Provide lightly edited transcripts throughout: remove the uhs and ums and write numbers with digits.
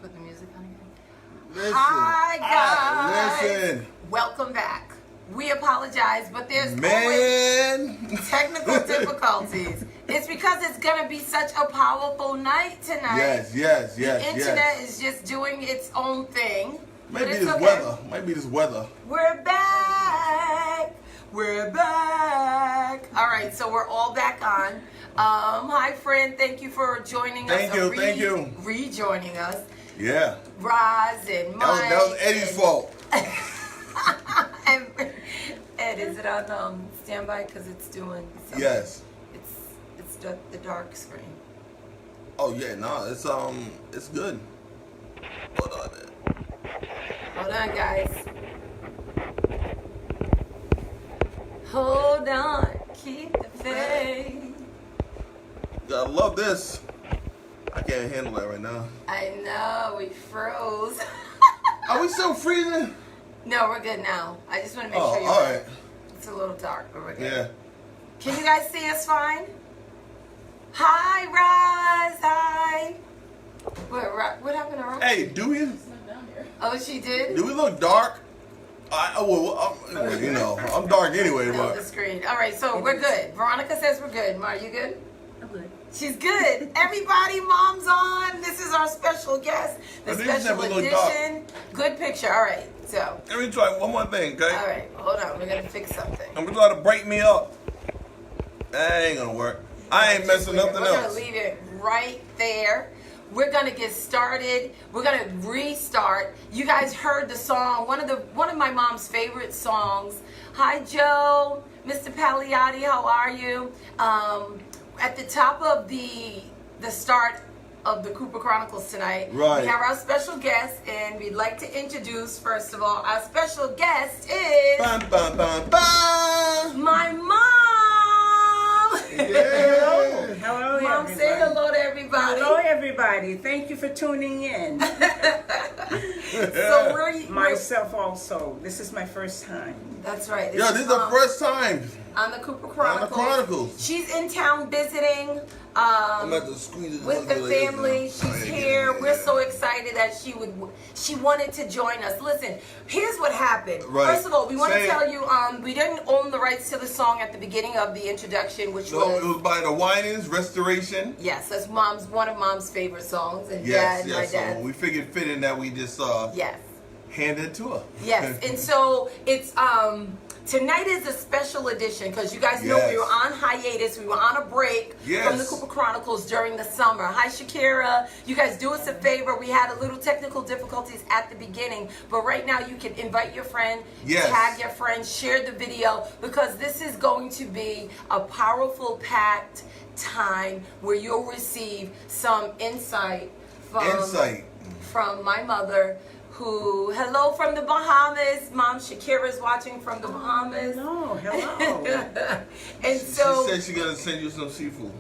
put the music on again? Listen. Hi, guys. Listen. Welcome back. We apologize, but there's Man. always technical difficulties. It's because it's going to be such a powerful night tonight. Yes. The internet is just doing its own thing. Maybe this weather. Might be this weather. We're back. We're back. All right, so we're all back on. Hi, friend. Thank you for joining us. Thank you. Rejoining us. Yeah. Roz and Mike. That was Eddie's fault. And Ed, is it on standby? Because it's doing something. Yes. It's the dark screen. Oh yeah, no, it's good. Hold on, guys. Hold on. Keep the faith. I love this. I can't handle that right now. I know, we froze. Are we still freezing? No, we're good now. I just want to make sure you're all good. right. It's a little dark, but we're good. Yeah. Can you guys see us fine? Hi, Roz. Hi. What happened to Roz? Hey, do we? Oh, she did? Do we look dark? You know, I'm dark anyway, On the but screen. All right, so we're good. Veronica says we're good. Ma, you good? I'm good. She's good. Everybody, Mom's on. This is our special guest, the I think special we look dark. edition. Good picture. All right, so. let me try one more thing, okay? All right, hold on. We're gonna fix something. I'm gonna try to break me up. That ain't gonna work. I ain't messing nothing We're else. gonna leave it right there. We're gonna get started. We're gonna restart. You guys heard the song, one of my mom's favorite songs. Hi, Joe, Mr. Pagliatti, how are you? At the top of the start of the Cooper Chronicles tonight, Right. we have our special guest, and we'd like to introduce, first of all, our special guest is Bum, bum, bum, bum. my mom. Yeah. Hello, Mom, everybody. say hello to everybody. Hello, everybody. Thank you for tuning in. So we're Myself also. This is my first time. That's right. Yo, this is the Mom first time on the Cooper on Chronicles. the Chronicles. She's in town visiting I'm at the squeeze with the family. She's here. We're so excited that she wanted to join us. Listen, here's what happened. Right. First of all, we want to Say it. tell you we didn't own the rights to the song at the beginning of the introduction, which So it was was by the Winans Restoration. yes, that's one of Mom's favorite songs, and Yes, my yes. dad. So we figured fitting that we just Yes. hand it to her. Yes, and so it's tonight is a special edition because you guys know Yes. we were on hiatus, we were on a break Yes. from the Cooper Chronicles during the summer. Hi, Shakira. You guys do us a favor. We had a little technical difficulties at the beginning, but right now you can invite your friend, Yes. tag your friend, share the video, because this is going to be a powerful, packed time where you'll receive some insight from my mother, who, hello from the Bahamas. Mom Shakira's watching from the Bahamas. Hello, hello. And She so, said she gonna send you some seafood.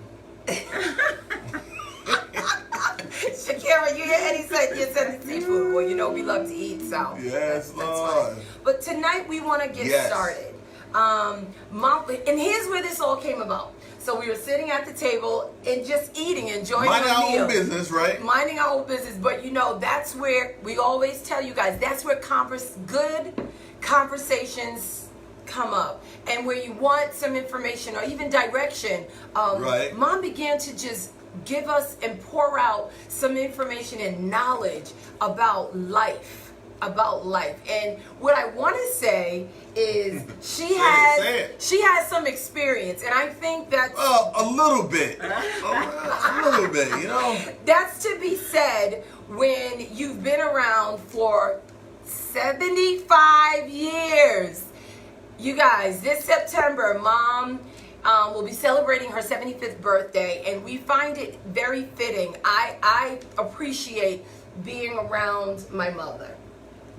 Shakira, you hear Eddie say you're sending seafood. Well, you know we love to eat, so. Yes, that's Lord. fine. But tonight we want to get Yes. started. Mom, and here's where this all came about. So we were sitting at the table and just eating, enjoying Mind our our meal. own business, right? Minding our own business, but you know, that's where we always tell you guys, that's where good conversations come up, and where you want some information or even direction. Right. Mom began to just give us and pour out some information and knowledge about life. And what I want to say is she has some experience, and I think that's A little bit. A little bit, you know? that's to be said when you've been around for 75 years. You guys, this September, Mom will be celebrating her 75th birthday, and we find it very fitting. I appreciate being around my mother,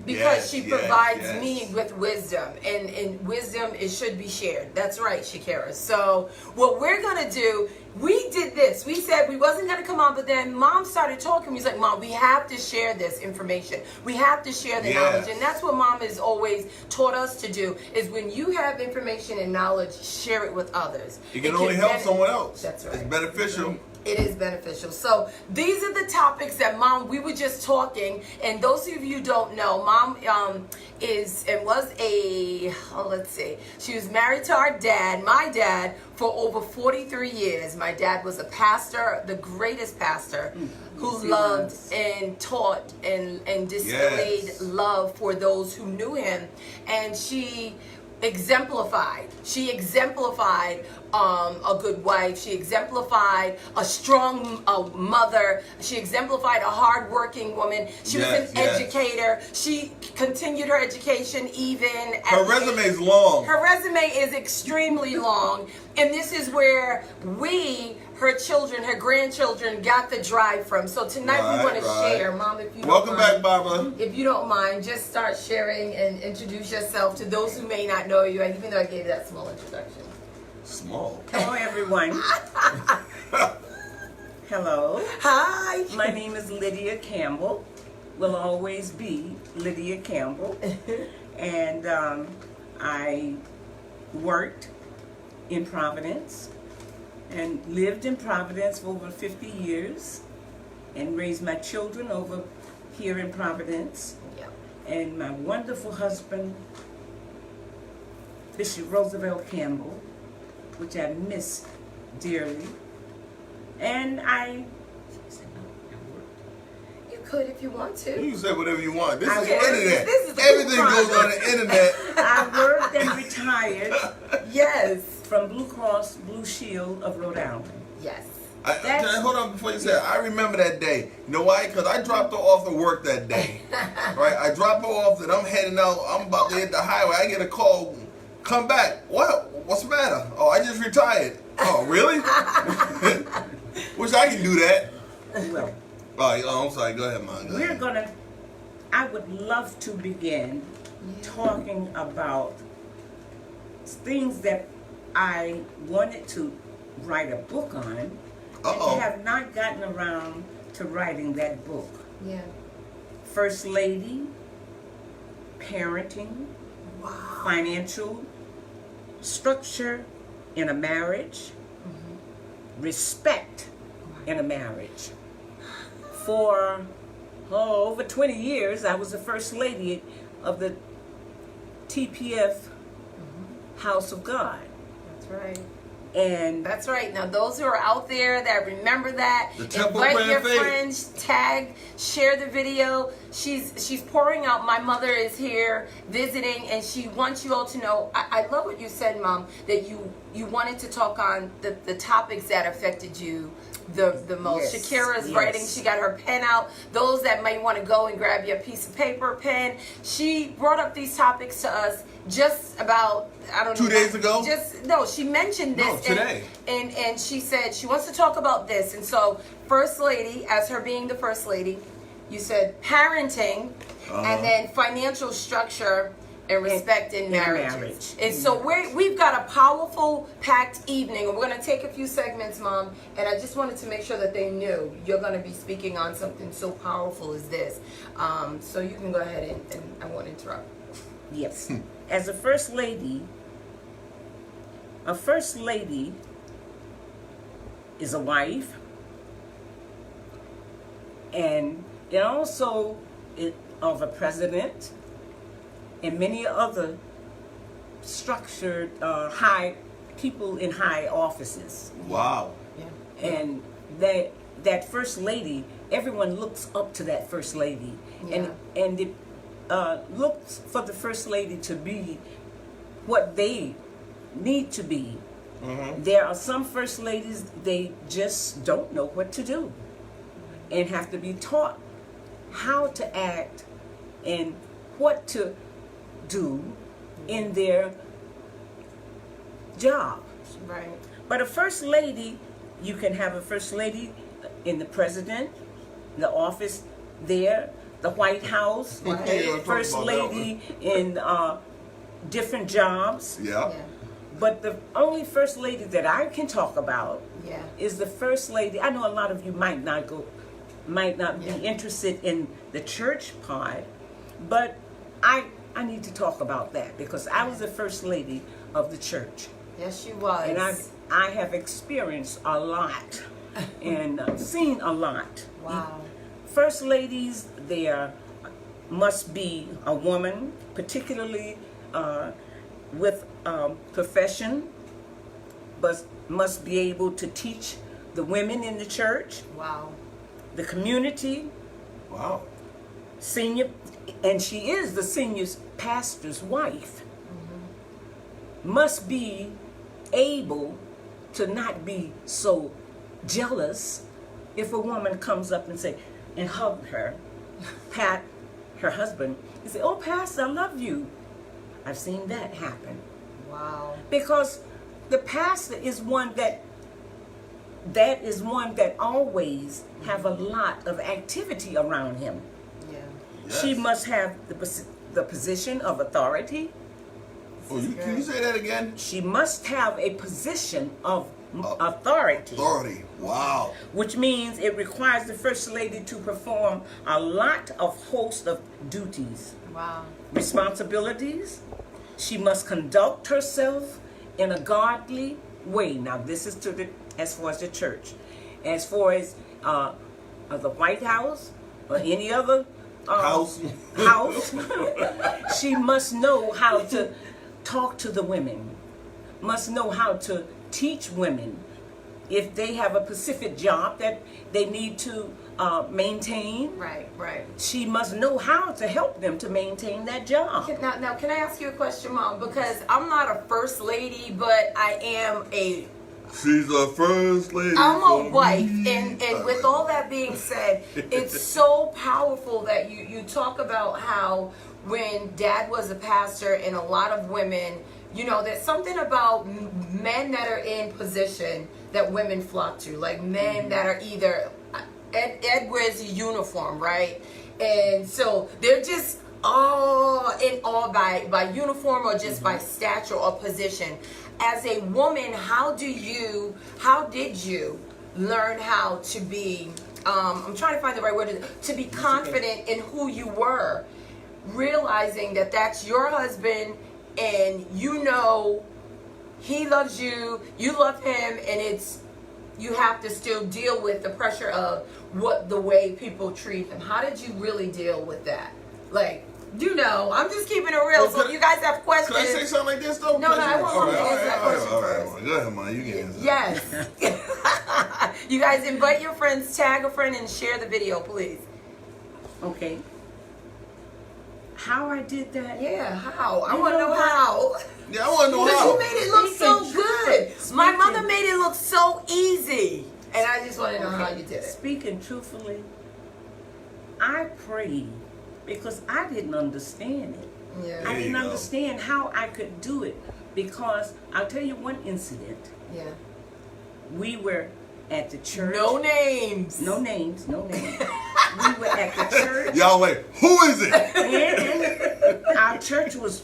because Yes, she yes, provides yes. me with wisdom, and wisdom should be shared. That's right, Shakira. So what we're gonna do, we did this. We said we wasn't gonna come on, but then Mom started talking. We was like, Mom, we have to share this information. We have to share the Yes. knowledge, and that's what Mom has always taught us to do. Is when you have information and knowledge, share it with others. You can It only help benefit- someone else. That's right. It's beneficial. It is beneficial. So these are the topics that Mom, we were just talking, and those of you who don't know, Mom is and was she was married to our dad, my dad, for over 43 years. My dad was a pastor, the greatest pastor, who loved and taught and displayed love for those who knew him. And she exemplified a good wife. She exemplified a strong mother. She exemplified a hard-working woman. She was an educator. She continued her education even her resume is long. Her resume is extremely long, and this is where we, her children, her grandchildren, got the drive from. So tonight we want to share, Mom, if you welcome don't mind, back, Barbara. if you don't mind, just start sharing and introduce yourself to those who may not know you, even though I gave that small introduction. Small. Hello, everyone. Hello. Hi. My name is Lydia Campbell. Will always be Lydia Campbell. And I worked in Providence and lived in Providence for over 50 years and raised my children over here in Providence. Yep. And my wonderful husband, Bishop Roosevelt Campbell, which I miss dearly. And You could if you want to. You can say whatever you want. This is the worked- internet. this is the Everything coupon. goes on the internet. I worked and retired Yes. from Blue Cross Blue Shield of Rhode Island. Yes. Hold on before you say it. I remember that day. You know why? Because I dropped her off at work that day. Right? I dropped her off and I'm heading out. I'm about to hit the highway. I get a call. Come back. What? What's the matter? Oh, I just retired. Oh, really? Wish I could do that. Well, I'm sorry. Go ahead, Mom. I would love to begin talking about things that I wanted to write a book on and have not gotten around to writing that book. Yeah. First Lady, parenting, financial structure in a marriage, respect in a marriage. For over 20 years, I was the First Lady of the TPF House of God. That's right. And That's right. Now, those who are out there that remember that, The Temple invite Prayer your Faith. friends, tag, share the video. She's pouring out. My mother is here visiting, and she wants you all to know. I love what you said, Mom, that you wanted to talk on the topics that affected you the most. Yes, Shakira's yes. writing. She got her pen out. Those that may want to go and grab your piece of paper, pen. She brought up these topics to us just about, I don't know. 2 days ago? She mentioned this. No, today. And she said she wants to talk about this. And so, First Lady, as her being the First Lady, you said parenting, and then financial structure and respect in marriages. marriage. And so we've got a powerful, packed evening. And we're going to take a few segments, Mom. And I just wanted to make sure that they knew you're going to be speaking on something so powerful as this. So you can go ahead and I won't interrupt. yes, as a First Lady is a wife, and also of a president, and many other structured high people in high offices. Wow. Yeah. And that First Lady, everyone looks up to that First Lady, Yeah. and it looks for the First Lady to be what they need to be. There are some First Ladies, they just don't know what to do and have to be taught how to act and what to do in their job. Right. But a First Lady, you can have a First Lady in the president, the office there, the White House, Right. First Lady in different jobs. Yeah. Yeah. But the only First Lady that I can talk about Yeah. is the First Lady. I know a lot of you might not be interested in the church part, but I need to talk about that because I was the First Lady of the church. Yes, she was. And I have experienced a lot and seen a lot. Wow. First ladies, there must be a woman, particularly with profession, but must be able to teach the women in the church, Wow. the community, Wow. senior, and she is the senior pastor's wife, must be able to not be so jealous if a woman comes up and say and hug her, pat her husband, and say, "Oh, Pastor, I love you." I've seen that happen Wow. because the pastor is one that always have a lot of activity around him. Yeah. Yes. She must have the position of authority. Oh, can you say that again? She must have a position of authority, Authority. Wow. which means it requires the first lady to perform a lot of host of duties, Wow. responsibilities. She must conduct herself in a godly way. Now, this is as far as the church. As far as the White House or any other House. house, she must know how to talk to the women, must know how to teach women if they have a specific job that they need to maintain. Right. Right. She must know how to help them to maintain that job. Now, can I ask you a question, Mom? Because I'm not a first lady, but I am a She's a first lady. I'm for a wife, me. and with all that being said, it's so powerful that you talk about how when Dad was a pastor and a lot of women, there's something about men that are in position that women flock to, like men that are either Ed wears a uniform, right? And so they're just in awe by uniform or just by stature or position. As a woman, how did you learn how to be, I'm trying to find the right word, to be confident in who you were, realizing that that's your husband and he loves you, you love him, and you have to still deal with the pressure of the way people treat him. How did you really deal with that? Like, I'm just keeping it real. So if you guys have questions. Can I say something like this though? No, I want to answer that question first. Go ahead, man. You can answer. Yes. You guys invite your friends, tag a friend, and share the video, please. Okay. How I did that? Yeah, how? I want to know how. Yeah, I want to know Because how. you made it look so Speaking good. truth. My Speaking- mother made it look so easy. And I just want to know how you did it. Speaking truthfully, I prayed because I didn't understand it. Yeah. I There you didn't go. understand how I could do it because I'll tell you one incident. Yeah. We were at the church. No names. No names. No names. We were at the church. Y'all wait. Who is it? And our church was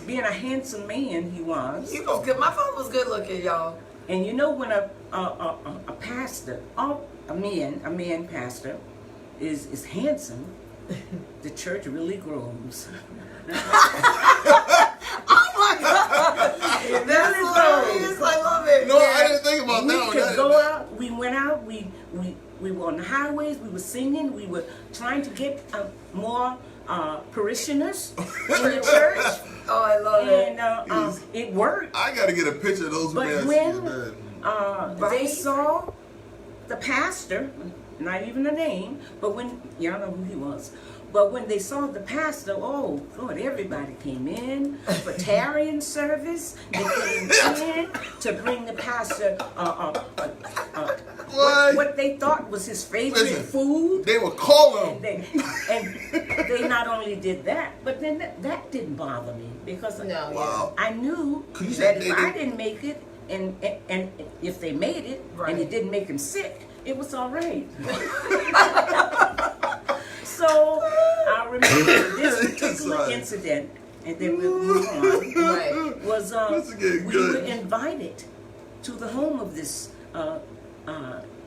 being a handsome man. He was. He was good. My father was good looking, y'all. And when a pastor, a man pastor, is handsome, the church really grows. Oh my God. That's hilarious. I love it. No, Yeah. I didn't think about We that one. could go out. We went out. We were on the highways. We were singing. We were trying to get more parishioners in the church, Oh, I love it. and it worked. I got to get a picture of those But men. when they Right. saw the pastor, not even a name, but when y'all know who he was. But when they saw the pastor, oh Lord, everybody came in for tarrying service. They came in to bring the pastor what they thought was his favorite Listen, food. They were calling And him. they not only did that, but then that didn't bother me because No, Wow. I knew Could you that say if they I did- didn't make it, and if they made it, Right. and it didn't make him sick, it was all right. So I remember this particular Sorry. incident, and then we'll move on. Right. Was This is getting we good. were invited to the home of this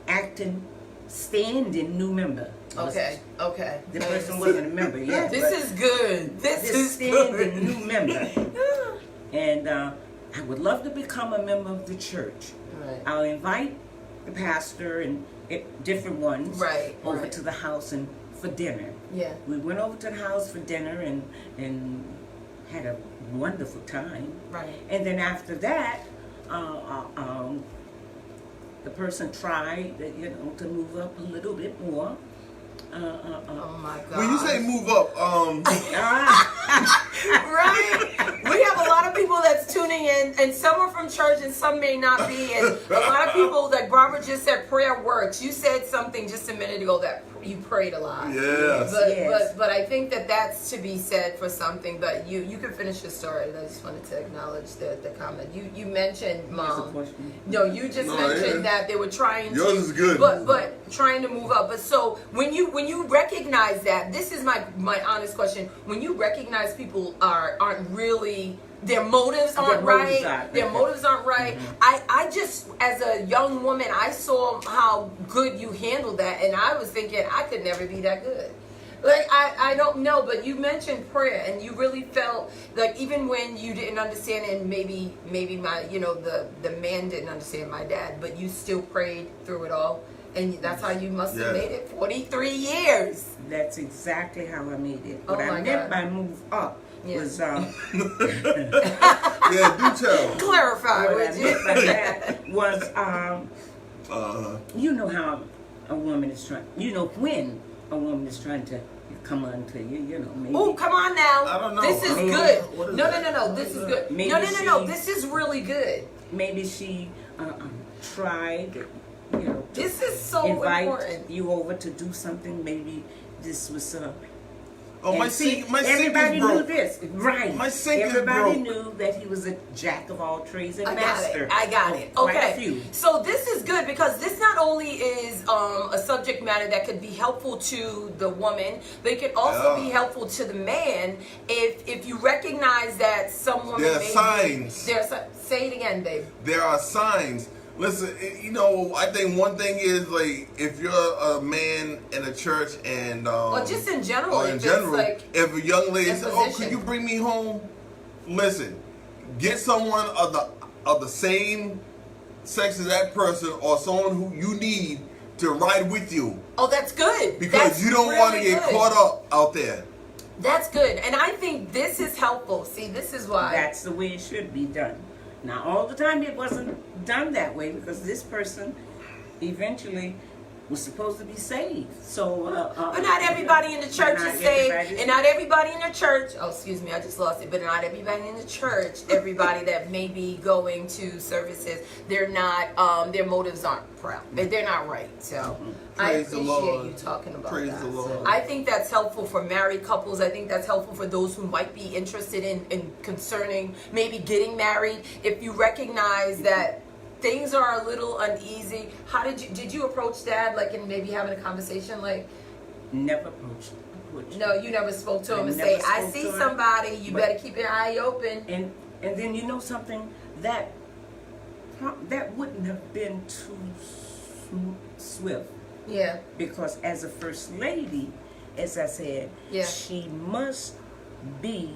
acting stand-in new member. Okay. Okay. The person wasn't a member yet. This is good. This This is standing good. new member. And I would love to become a member of the church. Right. I'll invite the pastor and different ones Right, over right. to the house and for dinner. Yeah. We went over to the house for dinner and had a wonderful time. Right. And then after that, the person tried, to move up a little bit more. Oh my God. When you say move up, Right? We have a lot of people that's tuning in, and some are from church and some may not be. And a lot of people, like Barbara just said, prayer works. You said something just a minute ago that you prayed a lot. yes. But I think that that's to be said for something. But you can finish your story. I just wanted to acknowledge the comment. You mentioned Here's a mom. question. No, you just mentioned that they were trying Yours to, is good. but trying to move up. But so when you recognize that, this is my honest question. When you recognize people aren't really, their motives aren't right. Their motives aren't right. I just, as a young woman, I saw how good you handled that, and I was thinking I could never be that good. Like I don't know, but you mentioned prayer, and you really felt like even when you didn't understand, and maybe my the man didn't understand, my dad, but you still prayed through it all, and that's how you must have made it 43 years. That's exactly how I made it. Oh What I my meant God. by move up was Yeah, do tell. Clarify, what I would you? meant by that was you know how a woman is trying. You know when a woman is trying to come onto you. Maybe. Oh, come on now. I don't know. This is Maybe. good. What is No. that? This is good. Maybe No. she- This is really good. Maybe she tried. To This is so invite important. you over to do something. Maybe this was. Oh, my and see, sink everybody is knew broke. this, right? My sink is everybody broke. knew that he was a jack of all trades and I master. got it. of quite a Okay. few. So this is good because this not only is a subject matter that could be helpful to the woman, but it could also be helpful to the man if you recognize that some woman There are may signs. Say it again, babe. There are signs. Listen, I think one thing is, like, if you're a man in a church and Or just in general. or in if it's general, like if a young lady says, "Oh, imposition. could you bring me home?" Listen, get someone of the same sex as that person, or someone who you need to ride with you, oh, that's good. because That's you don't want to really get good. caught up out there. That's good. And I think this is helpful. See, this is why. That's the way it should be done. Now, all the time it wasn't done that way because this person eventually was supposed to be saved. So, But not everybody in the church not is saved, everybody's- and not everybody in the church. Oh, excuse me, I just lost it. But not everybody in the church. Everybody that may be going to services, they're not. Their motives aren't proud. They're not right. So I Praise the appreciate Lord. you talking about Praise that. the Lord. I think that's helpful for married couples. I think that's helpful for those who might be interested in concerning maybe getting married. If you recognize that things are a little uneasy, how did you approach Dad, like, in maybe having a conversation, like, never approached. no, you never spoke to him I and never say, I spoke see to him, somebody, you but- better keep your eye open. And then you know something that wouldn't have been too swift. Yeah, Because as a first lady, as I said, Yeah. she must be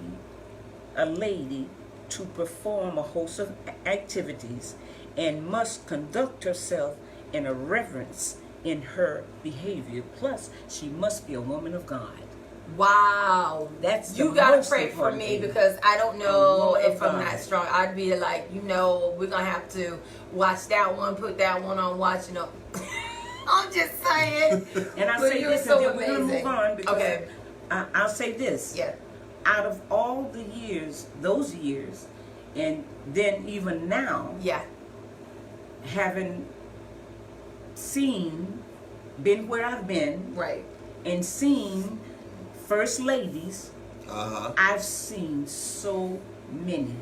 a lady to perform a host of activities and must conduct herself in a reverence in her behavior. Plus, she must be a woman of God. wow. That's the You gotta most pray for important me thing. because I don't A know woman of if I'm God. that strong. I'd be like, we're gonna have to watch that one, put that one on watch, I'm just saying. And I'll But say you're this, so and then we're going to amazing. move on because Okay. I'll say this. Yeah. Out of all the years, those years, and then even now, Yeah. having been where I've been, Right. and seen first ladies, Uh-huh. I've seen so many,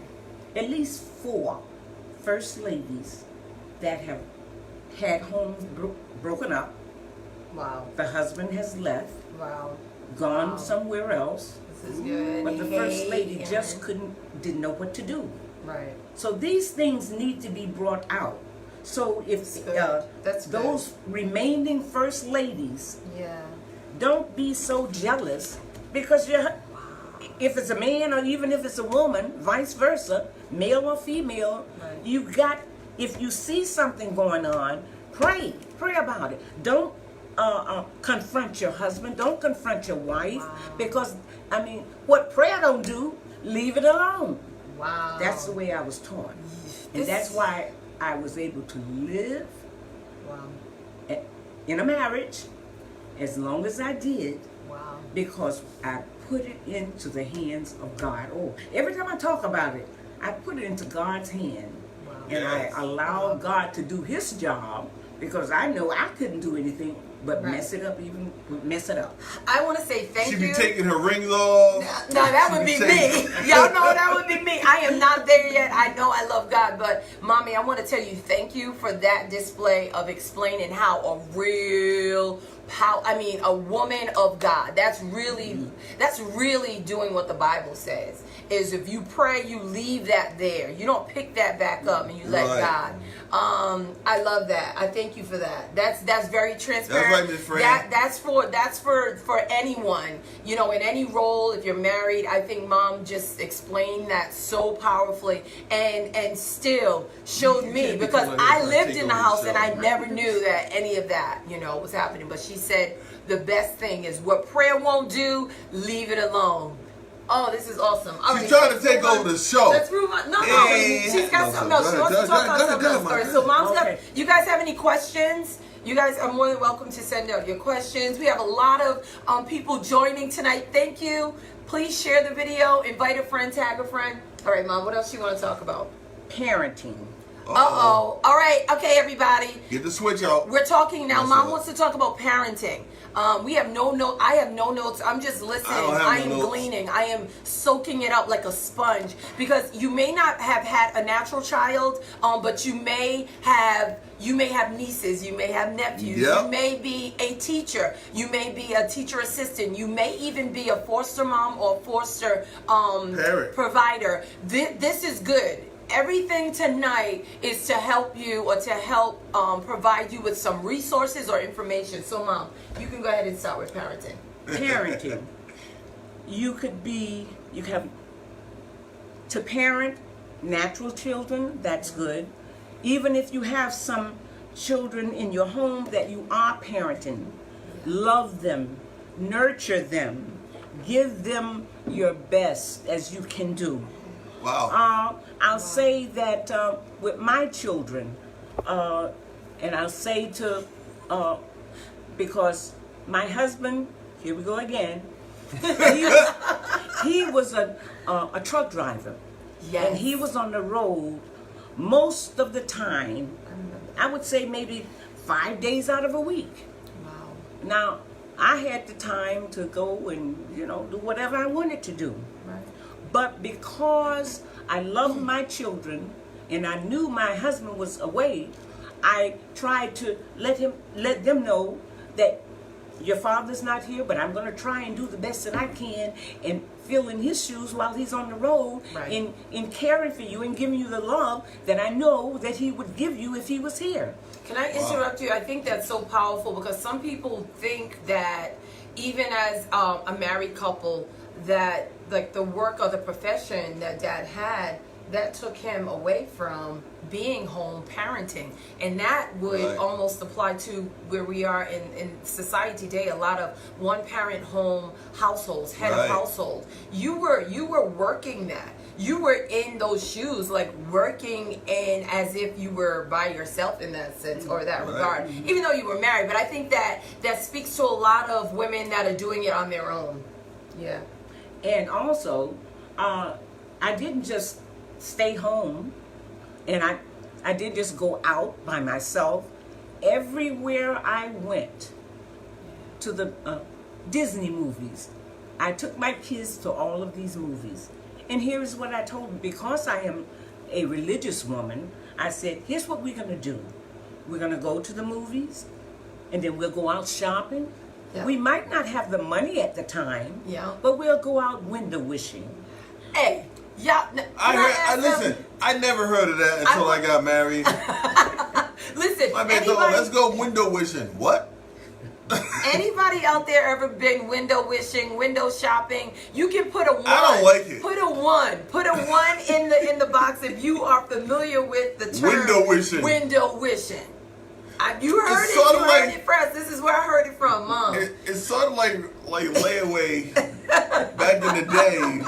at least 4 first ladies that have had homes broken up. Wow. The husband has left, Wow. gone Wow. somewhere else, This is good. but the first Hey, lady Aaron. just didn't know what to do. Right. So these things need to be brought out. So if That's good. That's good. those remaining first ladies, Yeah. don't be so jealous because if it's a man or even if it's a woman, vice versa, male or female, Right. if you see something going on, Pray about it. Don't confront your husband. Don't confront your wife. Wow. Because, I mean, what prayer don't do, leave it alone. Wow. That's the way I was taught. And This- that's why I was able to live Wow. in a marriage as long as I did, Wow. because I put it into the hands of God. Oh, every time I talk about it, I put it into God's hand. Wow. And Yes. I allow God to do his job, because I know I couldn't do anything but Right. mess it up, even mess it up. I want to say thank She you. be taking her rings off. No, that She would be taking- me. Y'all know that would be me. I am not there yet. I know I love God, but mommy, I want to tell you thank you for that display of explaining how a real a woman of God. That's really doing what the Bible says. Is if you pray, you leave that there. You don't pick that back up and you let Right. God. I love that. I thank you for that. That's very transparent. That's right, Miss Fran. That's for anyone, you know, in any role. If you're married, I think Mom just explained that so powerfully and still showed You me, can't be because calling her I trying to lived take in the over house the and I show. never knew that any of that, you know, was happening. But she said the best thing is what prayer won't do, leave it alone. Oh, this is awesome. All She's right, trying to let's take move on. over the show. Let's move on. No, Yeah. she's got No, something go else. She ahead, wants to go talk ahead, about go something ahead, else. go All ahead, right, so Mom's got, Okay. you guys have any questions? You guys are more than welcome to send out your questions. We have a lot of people joining tonight. Thank you. Please share the video. Invite a friend, tag a friend. All right, Mom, what else you want to talk about? Parenting. Uh-oh. All right. Okay, everybody. Get the switch out. We're talking now. What's Mom up? wants to talk about parenting. We have no note. I have no notes. I'm just listening. I don't have I no am notes. gleaning. I am soaking it up like a sponge, because you may not have had a natural child, but you may have nieces, you may have nephews, Yep. you may be a teacher, you may be a teacher assistant, you may even be a foster mom or foster Parent. provider. This is good. Everything tonight is to help you, or to help provide you with some resources or information. So, Mom, you can go ahead and start with parenting. Parenting. You have to parent natural children, that's good. Even if you have some children in your home that you are parenting, love them, nurture them, give them your best as you can do. Wow. I'll say that with my children, and I'll say to, because my husband, here we go again, he was a truck driver. Yes. And he was on the road most of the time, I would say maybe 5 days out of a week. Wow. Now, I had the time to go and, do whatever I wanted to do. Right. But because I loved my children and I knew my husband was away, I tried to let them know that your father's not here, but I'm going to try and do the best that I can and fill in his shoes while he's on the road, Right. in caring for you and giving you the love that I know that he would give you if he was here. Can I interrupt you? I think that's so powerful, because some people think that even as a married couple, that like the work or the profession that Dad had, that took him away from being home parenting, and that would Right. almost apply to where we are in society today. A lot of one parent home households, head Right. of household. You were working that. You were in those shoes, like working in as if you were by yourself in that sense or that Right. regard, even though you were married. But I think that speaks to a lot of women that are doing it on their own. Yeah. And also, I didn't just stay home, and I didn't just go out by myself. Everywhere I went, to the Disney movies, I took my kids to all of these movies. And here's what I told them. Because I am a religious woman, I said, here's what we're going to do. We're going to go to the movies, and then we'll go out shopping. Yeah. We might not have the money at the time, Yeah. but we'll go out window wishing. Hey, yeah. Listen, I never heard of that until I got married. Listen, My man told me, let's go window wishing. What? anybody out there ever been window wishing, window shopping? You can put a one. I don't like it. Put a one. Put a one in the box if you are familiar with the term Window wishing. Window wishing. You heard It's it. sort You of heard like- it first. This is where I heard it from, Mom. It's sort of like layaway back in the day.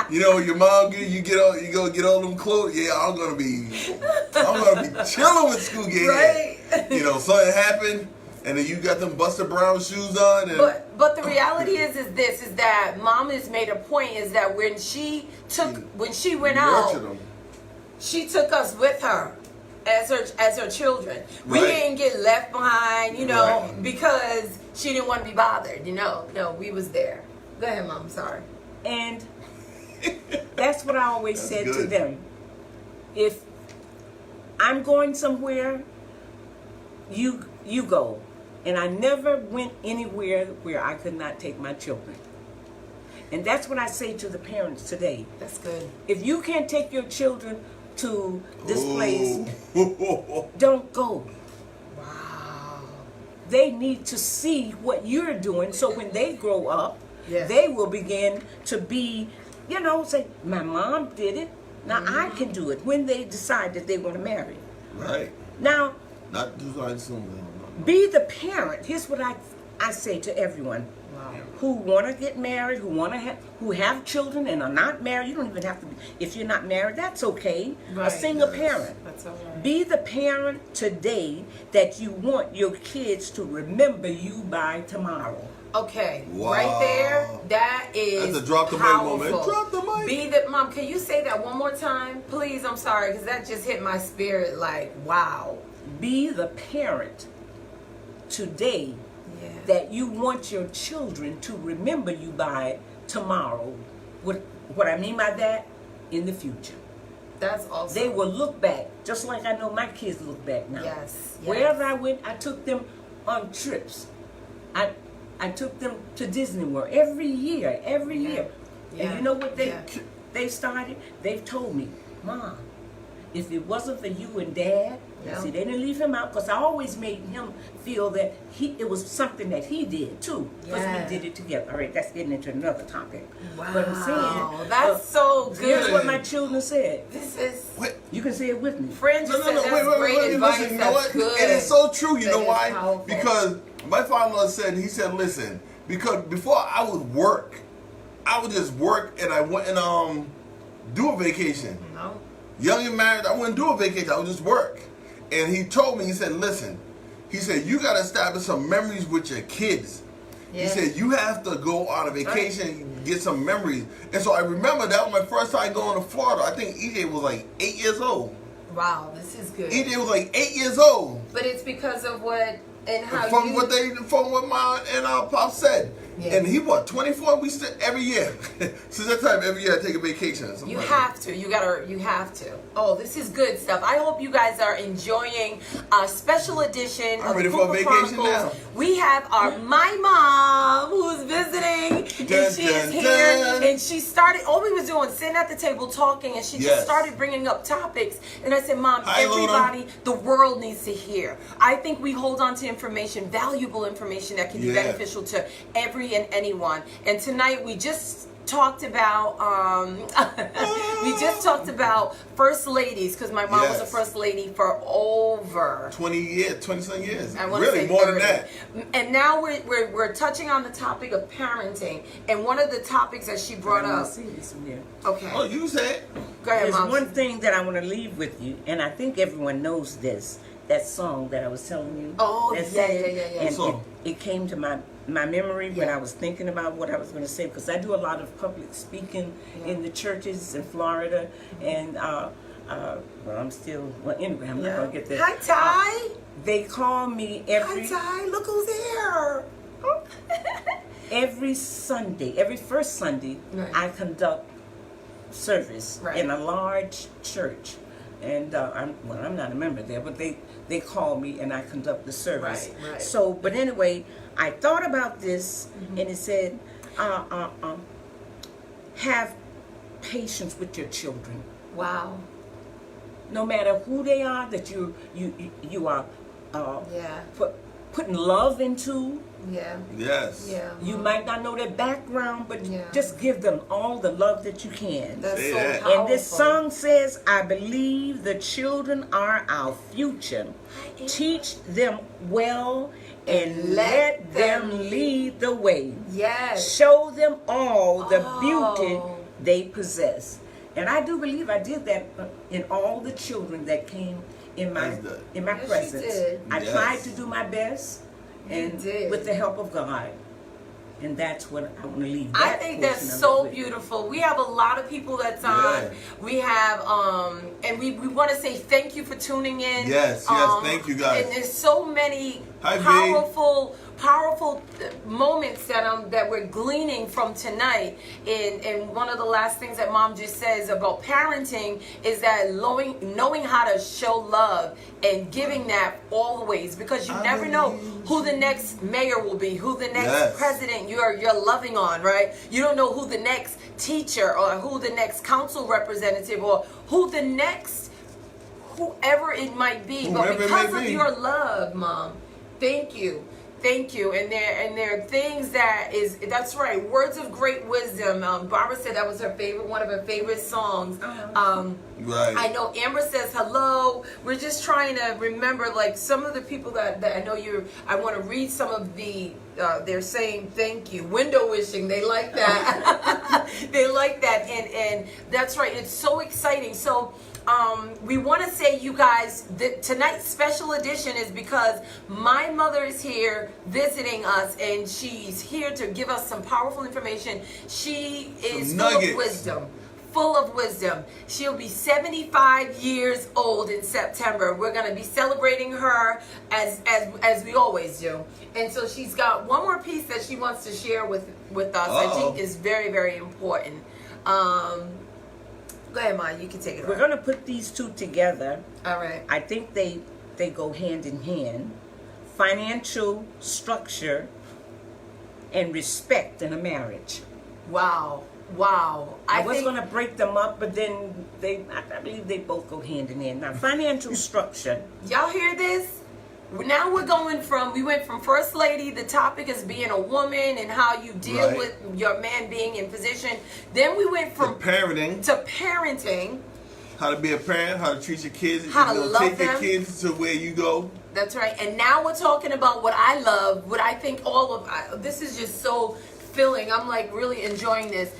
You know, your mom you go get all them clothes. Yeah, I'm gonna be chilling with school game. Right. You know, something happened, and then you got them Buster Brown shoes on. And But the reality is that Mom has made a point is that when she went out, nurtured them. she took us with her as her children. We Right. didn't get left behind, you know, Right. because she didn't want to be bothered. You know, no, we was there. Go ahead, Mom. Sorry. And that's what I always That's said to good. them. If I'm going somewhere, you go. And I never went anywhere where I could not take my children. And that's what I say to the parents today. That's good. If you can't take your children to this place, Oh. don't go. Wow. They need to see what you're doing so when they grow up, Yes. they will begin to be, you know, say, my mom did it, now I can do it when they decide that they want to marry. Right. Now, Not too like soon. be the parent. Here's what I say to everyone Wow. who want to get married, who have children and are not married. You don't even have to be, if you're not married, that's okay. Right. A single Yes. parent. That's all right. Be the parent today that you want your kids to remember you by tomorrow. Okay, Wow. right there, that is That's a drop the mic powerful. moment. Drop the mic. Be the Mom. Can you say that one more time, please? I'm sorry, because that just hit my spirit. Like, wow. Be the parent today Yeah. that you want your children to remember you by tomorrow. What I mean by that, in the future. That's awesome. They will look back, just like I know my kids look back now. Yes. Wherever I went, I took them on trips. I took them to Disney World every year. Yeah. And you know what Yeah. they started? They've told me, Mom, if it wasn't for you and Dad, Yeah. see, they didn't leave him out because I always made him feel that it was something that he did too. Because Yeah. we did it together. All right, that's getting into another topic. Wow. But I'm saying, That's so here's good. what my children said. This is. Wait. You can say it with me. Friend just said that's great advice. Listen, you know That's what? good. And it's so true. You That know is why? powerful. Because my father said, listen, because before I would work, I would just work and I wouldn't do a vacation. No. Young and married, I wouldn't do a vacation. I would just work. And he told me, he said, listen, he said, you got to establish some memories with your kids. Yeah. He said, you have to go on a vacation and get some memories. And so I remember that was my first time going to Florida. I think EJ was like 8 years old. Wow, this is good. EJ was like 8 years old. But it's because of what and how From you. what my and our pop said. Yeah. And he what, 24? We still every year. Since that time, every year I take a vacation. or something You like have to. You have to. Oh, this is good stuff. I hope you guys are enjoying a special edition I'm of ready the for a Book of vacation Chronicles. now. We have my mom who's visiting, Dun, and she is dun, here, dun. and she started. All we was doing, sitting at the table talking, and she just Yes. started bringing up topics. And I said, Mom, Hi, Luna. everybody, the world needs to hear. I think we hold on to information, valuable information that can be Yeah. beneficial to every and anyone. And tonight we just talked about first ladies, because my mom was a Yes. first lady for over 20 years, 20-some years. I wanna Really, say more 30. than that. And now we're touching on the topic of parenting, and one of the topics that she brought I'm gonna up. see this one here. Okay, Oh, you said. go ahead, There's Mom. one thing that I want to leave with you, and I think everyone knows this. That song that I was telling you. Oh, that yeah, sang, yeah, yeah, yeah. And Song. it came to my memory when Yeah. I was thinking about what I was going to say, because I do a lot of public speaking Yeah. in the churches in Florida, and well, I'm still, well, anyway, I'm not going to get there. Hi, Ty. They call me Hi, every Ty. Look who's here. every Sunday, every first Sunday, Right. I conduct service Right. in a large church, and I'm not a member there, but they call me and I conduct the service. Right, right. So, but anyway, I thought about this, and it said, have patience with your children, Wow. no matter who they are. That you are Yeah. putting love into. Yeah. Yes. Yeah. You might not know their background, but Yeah. just give them all the love that you can. That's Say so that. powerful. And this song says, I believe the children are our future. Teach them well and let them lead the way. Yes. Show them all the Oh. beauty they possess. And I do believe I did that in all the children that came in my That's good. in my Yes, you presence. did. I Yes. tried to do my best, and did. with the help of God. And that's what I want to leave. I that think portion that's of so it with. beautiful. We have a lot of people that's on. Yeah. We have and we want to say thank you for tuning in. Yes, thank you guys. And there's so many Hi, V. powerful moments that we're gleaning from tonight. And one of the last things that Mom just says about parenting is that knowing how to show love and giving that always, because you never know who the next mayor will be, who the next Yes. president you're loving on, right? You don't know who the next teacher or who the next council representative or who the next whoever it might be. Whoever But it because may of be. your love, Mom, thank you. Thank you. And there are things that's right, words of great wisdom. Barbara said that was one of her favorite songs. Right. I know Amber says hello. We're just trying to remember, like, some of the people that I know I want to read some of the, they're saying thank you. Window wishing, they like that. They like that. And that's right, it's so exciting. So, we want to say, you guys, that tonight's special edition is because my mother is here visiting us, and she's here to give us some powerful information. She is Some full nuggets. of wisdom. Full of wisdom. She'll be 75 years old in September. We're going to be celebrating her as we always do. And so she's got one more piece that she wants to share with us. I think is very, very important. Go ahead, Ma. You can take it. We're going to put these two together. All right. I think they go hand in hand. Financial structure and respect in a marriage. Wow. I was going to break them up, but then I believe they both go hand in hand. Now, financial structure. Y'all hear this? Now we went from First Lady, the topic is being a woman and how you deal Right. with your man being in position. Then we went from parenting. to parenting. How to be a parent, how to treat your kids, How to love take your them. kids to where you go. That's right. And now we're talking about what I love, what I think this is just so filling. I'm like really enjoying this.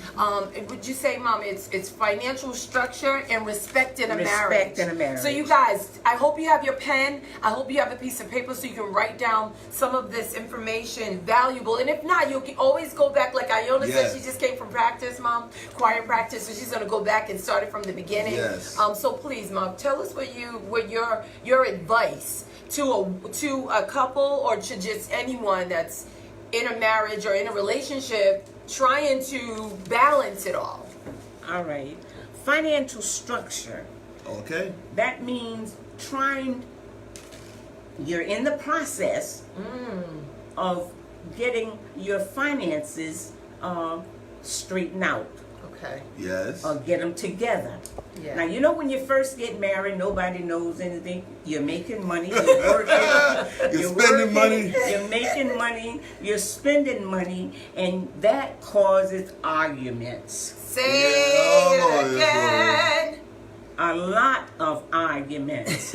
Would you say, Mom, it's financial structure and respect in a marriage. Respect in a marriage. So you guys, I hope you have your pen. I hope you have a piece of paper so you can write down some of this information, valuable. And if not, you can always go back. Like Iona Yes. said, she just came from practice, Mom, choir practice, so she's gonna go back and start it from the beginning. Yes. So please, Mom, tell us what your advice to a couple or to just anyone that's in a marriage or in a relationship trying to balance it all. All right. Financial structure. Okay. That means you're in the process of getting your finances straightened out. Okay. Yes. Or get them together. Yeah. Now, you know when you first get married, nobody knows anything. You're making money, you're working, You're spending money. You're making money, you're spending money, and that causes arguments. Say Yeah, it again. A lot of arguments.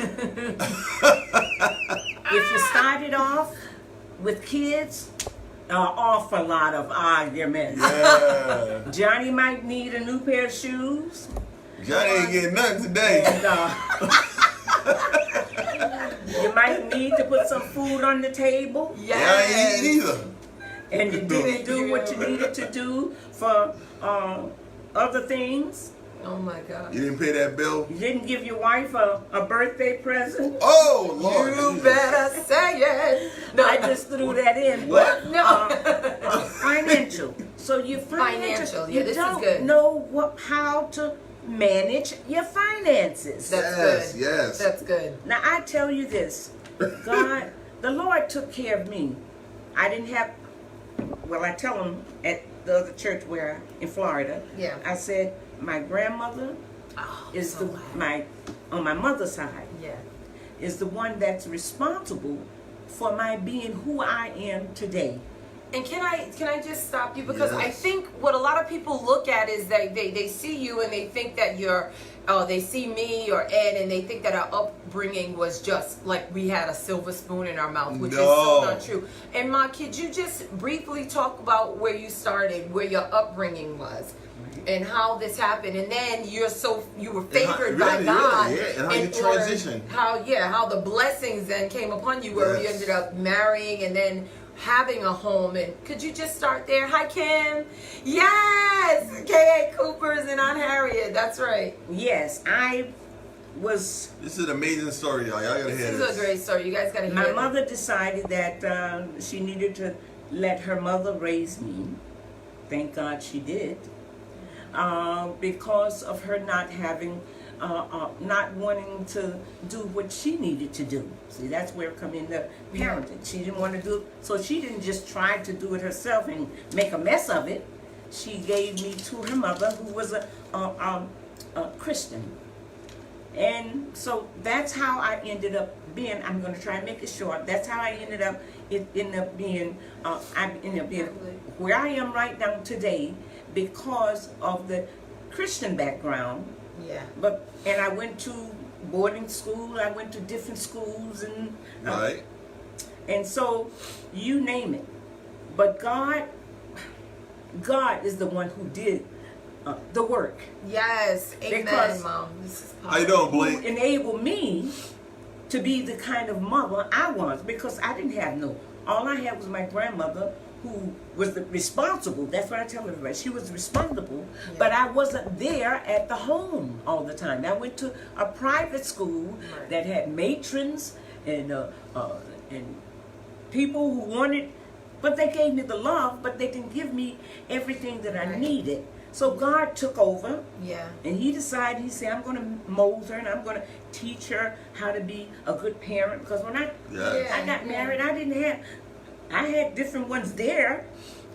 If you started off with kids, an awful lot of arguments. Yeah. Johnny might need a new pair of shoes. Johnny ain't getting nothing today. And, you might need to put some food on the table. Yeah, I ain't eat either. And you didn't do what you needed to do for other things. Oh my God. You didn't pay that bill? You didn't give your wife a birthday present. Oh, Lord. You Jesus. better say it. No, I just threw that in. What? No. Financial. So you Financial. Yeah, you this is don't good. know how to manage your finances. That's Yes, good. yes. That's good. Now I tell you this, God, the Lord took care of me. I didn't have. Well, I tell them at the other church in Florida. Yeah. I said my grandmother is so on my mother's side Yeah. is the one that's responsible for my being who I am today. And can I just stop you, because I Yes. think what a lot of people look at is they see you and they think that you're they see me or Ed and they think that our upbringing was just like we had a silver spoon in our mouth, which is so No. not true. And Ma, could you just briefly talk about where you started, where your upbringing was, and how this happened, and then you were favored by really, God, yeah, and how you in order- transitioned. how the blessings then came upon you, where you Yes. ended up marrying and then having a home. And could you just start there? Hi, Kim. Yes, K.A. Cooper's and Aunt Harriet. That's right. Yes, I was. This is an amazing story, y'all. Y'all gotta hear This this. is a great story. You guys gotta hear My it. mother decided that she needed to let her mother raise me. Thank God she did. Because of her not having, not wanting to do what she needed to do. See, that's where it come in the parenting. She didn't want to do it, so she didn't just try to do it herself and make a mess of it. She gave me to her mother, who was a Christian. And so that's how I ended up being. I'm going to try and make it short. That's how I ended up. It ended up being. I ended up being where I am right now today because of the Christian background. Yeah. And I went to boarding school. I went to different schools and Right. and so you name it. But God is the one who did the work. Yes. Amen, Because- Mom. This is How you doing, Who Blake? enabled me to be the kind of mother I was, because I didn't have all I had was my grandmother, who was responsible. That's what I tell everybody. She was responsible, but I wasn't there at the home all the time. I went to a private school that had matrons and people who wanted, but they gave me the love, but they didn't give me everything that I needed. So God took over. Yeah. And he decided, he said, I'm going to mold her and I'm going to teach her how to be a good parent. Because when I got married, I had different ones there,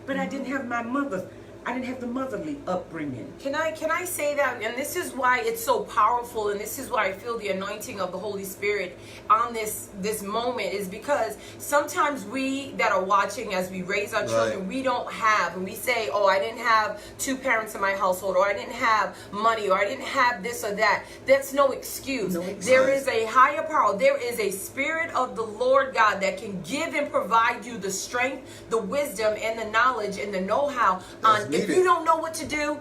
but I didn't have my mother. I didn't have the motherly upbringing. Can I say that? And this is why it's so powerful, and this is why I feel the anointing of the Holy Spirit on this moment, is because sometimes we that are watching as we raise our children, we don't have, and we say, oh, I didn't have two parents in my household, or I didn't have money, or I didn't have this or that. That's no excuse. There is a higher power. There is a spirit of the Lord God that can give and provide you the strength, the wisdom, and the knowledge, and the know-how on. If you don't know what to do,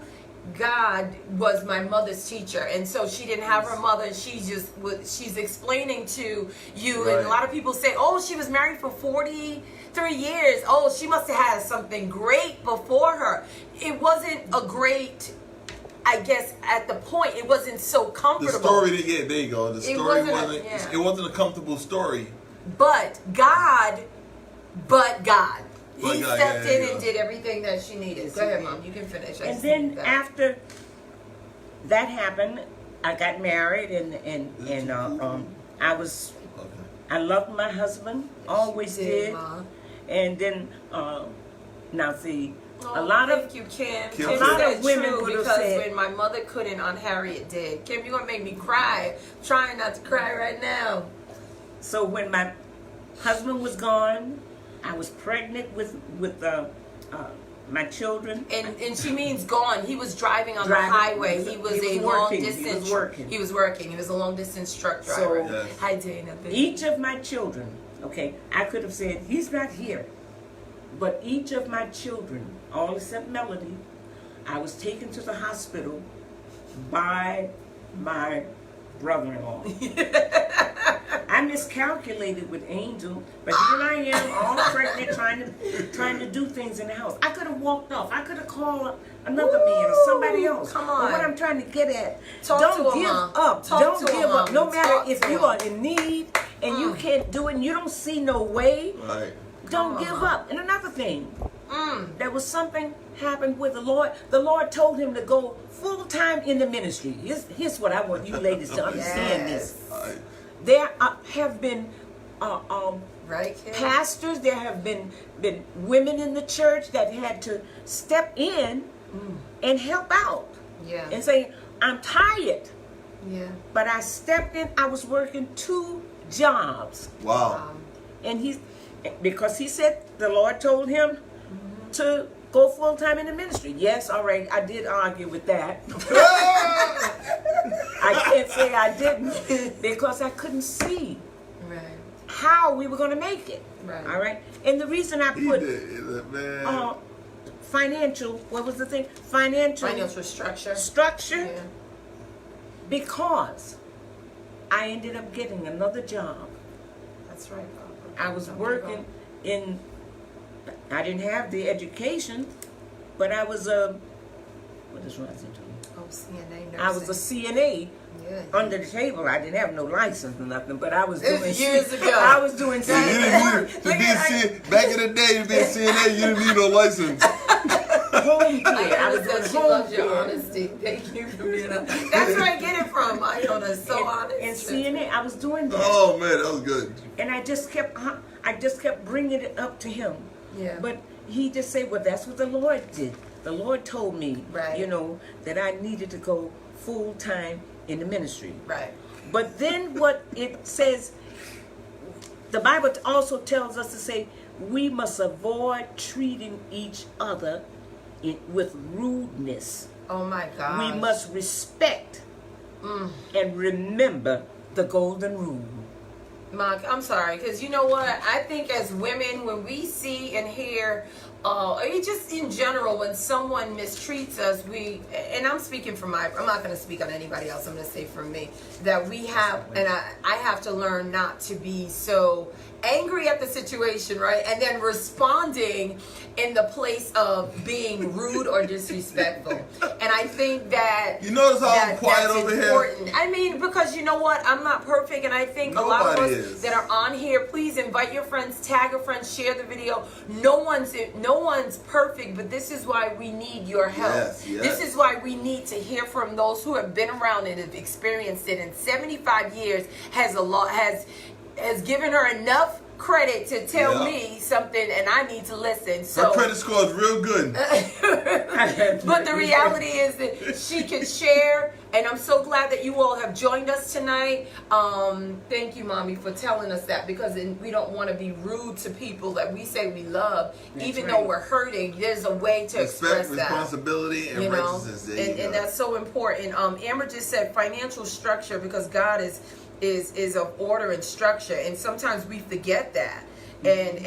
God was my mother's teacher, and so she didn't have her mother, and she's explaining to you. And a lot of people say, oh, she was married for 43 years. Oh, she must have had something great before her. It wasn't a great, I guess at the point, it wasn't so comfortable. The story, there you go. The story wasn't. Yeah. It wasn't a comfortable story. But God. But He God, stepped yeah, in yeah. and did everything that she needed. Go ahead, Mom. You can finish. And then after that happened, I got married, and I loved my husband, always did. Mom. And then now see, Oh, a lot thank of you, Kim. Kim Kim said said women true, would have because said- when my mother couldn't, Aunt Harriet did. Kim, you're gonna make me cry. I'm trying not to cry right now. So when my husband was gone, I was pregnant with my children. And she means gone. He was driving on Driving. the highway. He was a long working. distance. He was working. He was working. He was a long distance truck driver. So- Yes. Hi, Dana. Each of my children, okay, I could have said, he's not here. But each of my children, all except Melody, I was taken to the hospital by my brother-in-law. I miscalculated with Angel, but here I am, all pregnant, trying to do things in the house. I could have walked off. I could have called another man or somebody else. Come But on. what I'm trying to get at, Talk don't to him, give Mom. up. Talk Don't to give him, up. Mom. No matter Talk if to you him. are in need and you can't do it and you don't see no way, Right. don't Come give on. up. And another thing, there was something happened with the Lord. The Lord told him to go full time in the ministry. Here's what I want you ladies to understand this. Right. There have been Right, Kim? pastors, there have been women in the church that had to step in and help out Yeah. and say, I'm tired. Yeah. But I stepped in, I was working 2 jobs. Wow. And because he said the Lord told him to go full time in the ministry. Yes, all right, I did argue with that. I can't say I didn't because I couldn't see how we were going to make it. Right. All right. And the reason I put Man. financial, what was the thing? Financial structure. Yeah. because I ended up getting another job. That's right, Papa. I was working in, I didn't have the education, but I was what is rising to me? Oh, CNA nursing. I was a CNA. Yeah. Under the table, I didn't have no license or nothing, but I was This doing is years ago. I was doing You didn't need back in the day, to be a CNA, you didn't need no license. home care. I was Iona doing said she home loves your care. honesty. Thank you for being honest. That's where I get it from. Iona, so honest. And CNA, I was doing that. Oh man, that was good. And I just kept bringing it up to him. Yeah. But he just said, well, that's what the Lord did. The Lord told me, Right. that I needed to go full time in the ministry. Right. But then what it says, the Bible also tells us to say, we must avoid treating each other with rudeness. Oh my God. We must respect and remember the golden rule. Mark, I'm sorry, because you know what? I think as women, when we see and hear, just in general, when someone mistreats us, and I'm speaking for I'm not going to speak on anybody else, I'm going to say for me, that we have, and I have to learn not to be so angry at the situation, right? And then responding in the place of being rude or disrespectful. And I think that You notice how I'm quiet that's over important. I mean, because you know what? I'm not perfect, and I think a lot of Nobody us is. that are on here, please invite your friends, tag a friend, share the video. No one's perfect, but this is why we need your help. Yes, yes. This is why we need to hear from those who have been around and have experienced it. And 75 years has given her enough credit to tell me something, and I need to listen. So Her credit score is real good. but the reality is that she can share, and I'm so glad that you all have joined us tonight. Thank you, Mommy, for telling us that, because we don't want to be rude to people that we say we love. That's even right. though we're hurting, there's a way to Respect, express that. responsibility, and righteousness. There you And go. that's so important. Amber just said financial structure, because God is of order and structure, and sometimes we forget that. And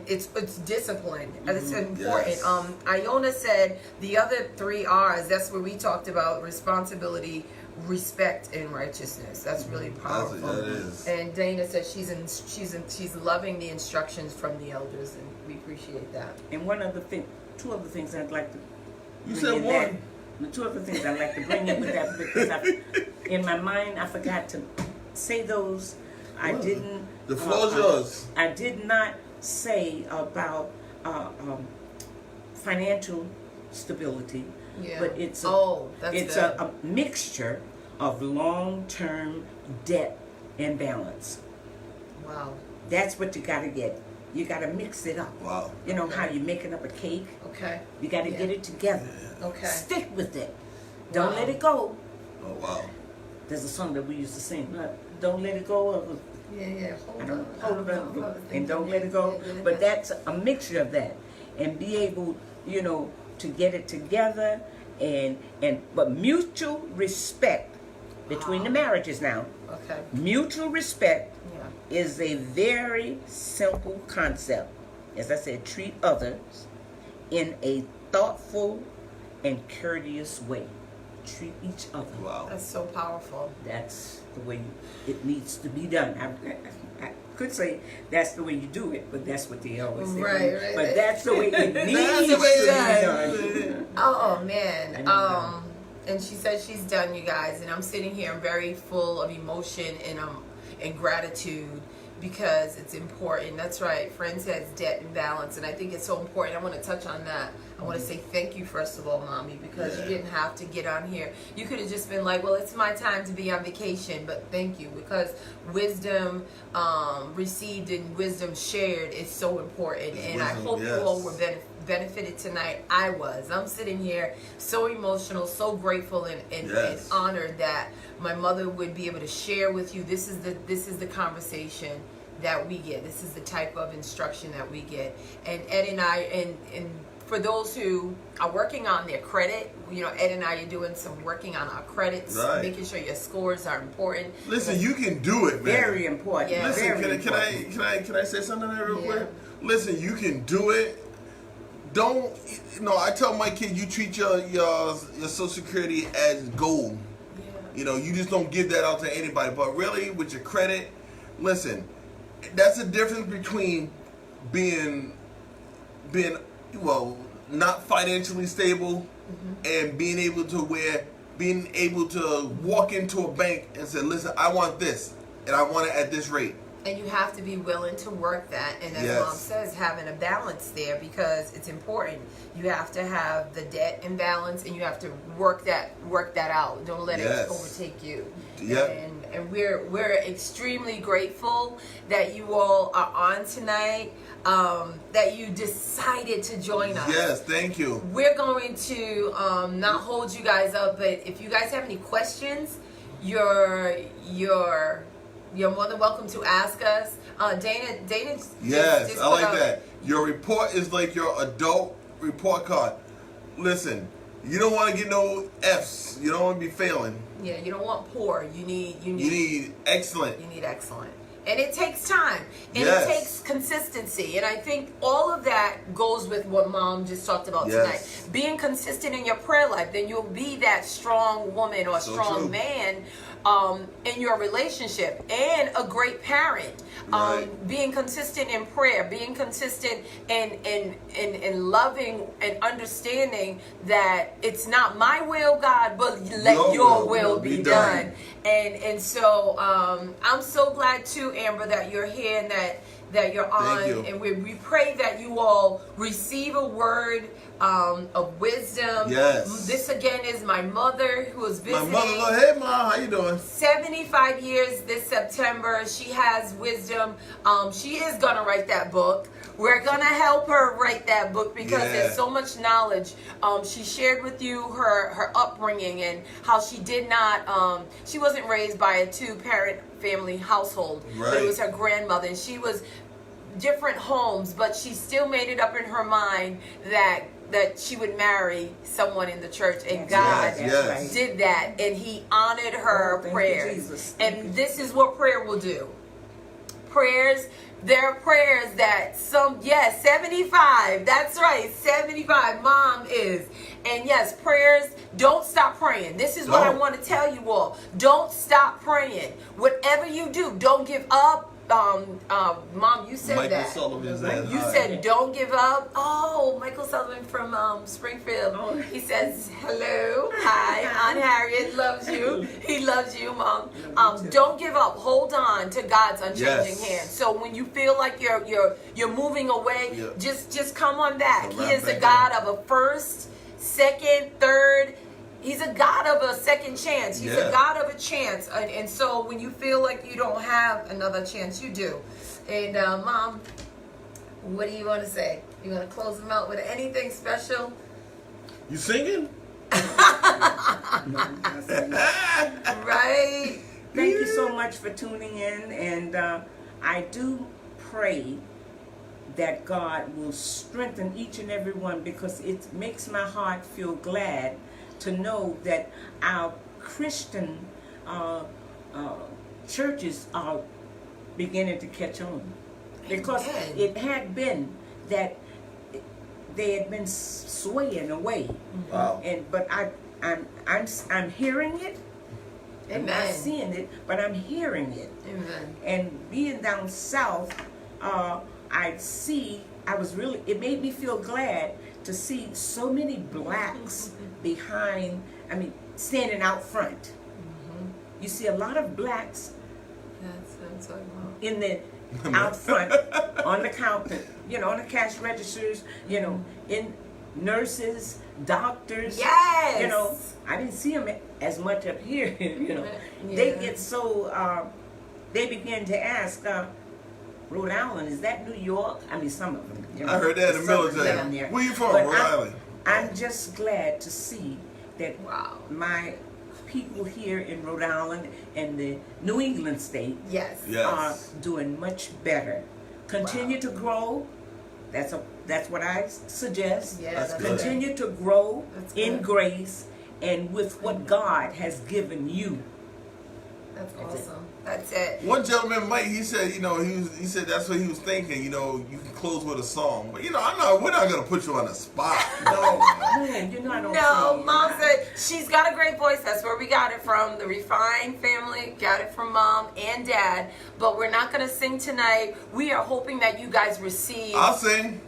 it's discipline. It's important. Yes. Iona said the other 3 R's. That's where we talked about responsibility, respect, and righteousness. That's really powerful. That is. And Dana said she's loving the instructions from the elders, and we appreciate that. And two other things I'd like to You bring said in one. that. The 2 other things I'd like to bring in with that, because in my mind I forgot to say those. I Well, didn't. the floor's yours. I did not say about financial stability, Yeah. but it's that's good. a mixture of long-term debt and balance. Wow. That's what you got to get. You got to mix it up. Wow. You know how you're making up a cake? Okay. You got to Yeah. get it together. Okay. Stick with it. Don't Wow. let it go. Oh wow. There's a song that we used to sing. Don't let it go. Yeah. Hold on. And don't let it go. But that's a mixture of that. And be able, to get it together but mutual respect between the marriages now. Okay. Mutual respect Yeah. is a very simple concept. As I said, treat others in a thoughtful and courteous way. Treat each other. Wow. That's so powerful. That's the way it needs to be done. I could say that's the way you do it, but that's what they always say. Right. But that's the way it needs the way to be done. Oh man. I And she said she's done, you guys, and I'm sitting here. I'm very full of emotion and gratitude, because it's important. That's right. Friends has debt and balance, and I think it's so important. I want to touch on that. I want to say thank you, first of all, Mommy, because you didn't have to get on here. You could have just been like, well, it's my time to be on vacation, but thank you, because wisdom received and wisdom shared is so important. And I hope you all were benefited tonight. I'm sitting here so emotional, so grateful, and honored that my mother would be able to share with you. This is the conversation that we get. This is the type of instruction that we get. And Ed and I, and for those who are working on their credit, you know, Ed and I are doing some working on our credits, Right. making sure your scores are important. Listen, you can do it, man. Very important. Yeah. Listen, Very can important. I say something there real Yeah. quick? Listen, you can do it. Don't, you know, I tell my kid, you treat your Social Security as gold. Yeah. You know, you just don't give that out to anybody. But really, with your credit, listen, that's the difference between being well, not financially stable, and being able to walk into a bank and say, listen, I want this, and I want it at this rate. And you have to be willing to work that. And as Yes. Mom says, having a balance there, because it's important. You have to have the debt in balance, and you have to work that out. Don't let Yes. it overtake you. Yep. And we're extremely grateful that you all are on tonight. That you decided to join us. Yes, thank you. We're going to not hold you guys up, but if you guys have any questions, you're more than welcome to ask us. Dana. Yes, just I like put out- that. Your report is like your adult report card. Listen, you don't want to get no Fs. You don't want to be failing. Yeah, you don't want poor. You need You need excellent. You need excellent. And it takes time. And Yes. it takes consistency. And I think all of that goes with what Mom just talked about Yes. tonight. Being consistent in your prayer life, then you'll be that strong woman or So strong true. man in your relationship, and a great parent. Right. Being consistent in prayer, being consistent in loving and understanding that it's not my will, God, but let your will be done. And so I'm so glad too, Amber, that you're here and that you're on. Thank you. And we pray that you all receive a word of wisdom. Yes. This again is my mother who is My visiting. mother, hey Mom, how you doing? 75 years this September. She has wisdom. She is gonna write that book. We're gonna help her write that book because Yeah. there's so much knowledge. She shared with you her upbringing and how she did not. She wasn't raised by a 2-parent family household, but Right. it was her grandmother, and she was different homes, but she still made it up in her mind that she would marry someone in the church, and God Yes, yes. right. did that, and He honored her Oh, thank you, prayers. Jesus. Thank And you. this is what prayer will do. Prayers, there are prayers that 75. That's right, 75. Mom is. And yes, prayers, don't stop praying. This is what I Don't. want to tell you all. Don't stop praying. Whatever you do, don't give up. Mom, you said Michael that. Sullivan's at You hi. said don't give up. Oh, Michael Sullivan from Springfield. Oh. He says hello, hi, Aunt Harriet loves you. He loves you, Mom. Don't give up. Hold on to God's unchanging Yes. hand. So when you feel like you're moving away, Yep. just come on back. Come He right is a back God of a first, second, third. He's a God of a second chance. He's Yeah. a God of a chance. And so when you feel like you don't have another chance, you do. And Mom, what do you want to say? You want to close them out with anything special? You singing? Right? Thank you so much for tuning in, and I do pray that God will strengthen each and every one, because it makes my heart feel glad to know that our Christian churches are beginning to catch on. Because Amen. it had been that they had been swaying away, Wow. but I'm hearing it. I'm not Amen. seeing it, but I'm hearing it. Amen. And being down south, it made me feel glad to see so many blacks standing out front. You see a lot of blacks That's what I'm talking about. in the out front on the counter, on the cash registers, in nurses, doctors. Yes. I didn't see them as much up here. Yeah. They get so they begin to ask, Rhode Island, is that New York? Some of them. I heard that in the southern military. down there. Where you from, But Rhode Island? I'm just glad to see that Wow. my people here in Rhode Island and the New England state Yes. Yes. are doing much better. Continue to grow. That's what I suggest. Yeah, That's that's good. Continue to grow That's in good. grace and with what God has given you. That's That's it. awesome. That's it. One gentleman, Mike, he said, he said that's what he was thinking. You can close with a song, but we're not gonna put you on the spot. No. Man, you're not on No, stage. Mom said she's got a great voice. That's where we got it from. The Refined family got it from Mom and Dad. But we're not going to sing tonight. We are hoping that you guys receive. I'll sing.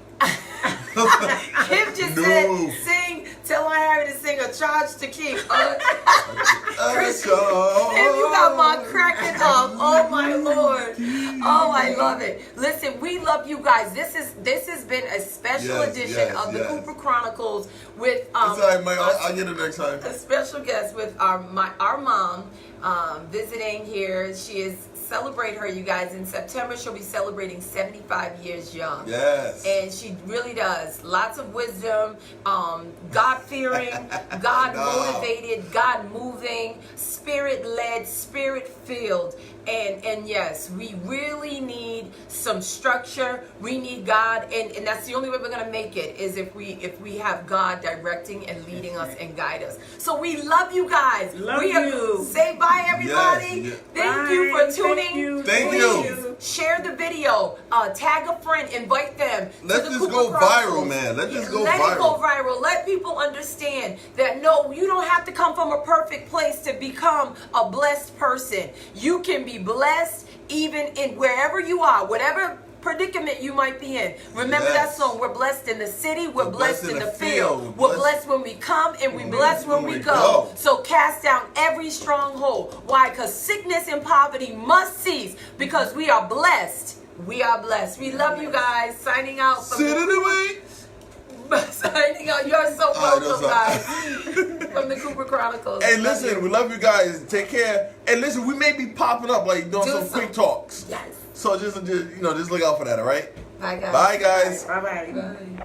Kim just No. said, sing. Tell my Harry to sing a charge to keep. Chris, Kim, you got my cracking up. Oh my Lord. Oh, I love it. Listen, we love you guys. This has been a special Yes, edition yes, of the yes. Cooper Chronicles with It's all right, Mike. I'll get it next time. a special guest with our mom visiting here. She is celebrate her, you guys. In September, she'll be celebrating 75 years young. Yes. And she really does. Lots of wisdom, God-fearing, God-motivated, God-moving, Spirit-led, Spirit-filled. And yes, we really need some structure. We need God, and that's the only way we're gonna make it is if we have God directing and leading us and guide us. So we love you guys. Love you. Say bye, everybody. Yes. Thank Bye. you for Thank tuning. you. Thank Please you. share the video. Tag a friend. Invite them. Let's to the just Cooper go Chronicles. viral, man. Let's just go Let it go viral. viral. Let people understand that no, you don't have to come from a perfect place to become a blessed person. You can be blessed even in wherever you are, whatever predicament you might be in. Remember that Yes. song, we're blessed in the city, we're blessed in the field. We're blessed when we come and we blessed when we go. So cast down every stronghold. Why? Because sickness and poverty must cease because we are blessed. We are blessed. We love you guys. Signing out. Sit in the way. Signing out. You're so All right, welcome, that's guys. From the Cooper Chronicles. Hey, Love listen, you. we love you guys. Take care. And listen, we may be popping up, like doing Do some some- quick talks. Yes. So just look out for that, all right? Bye, guys. Bye, guys. Bye-bye. Bye.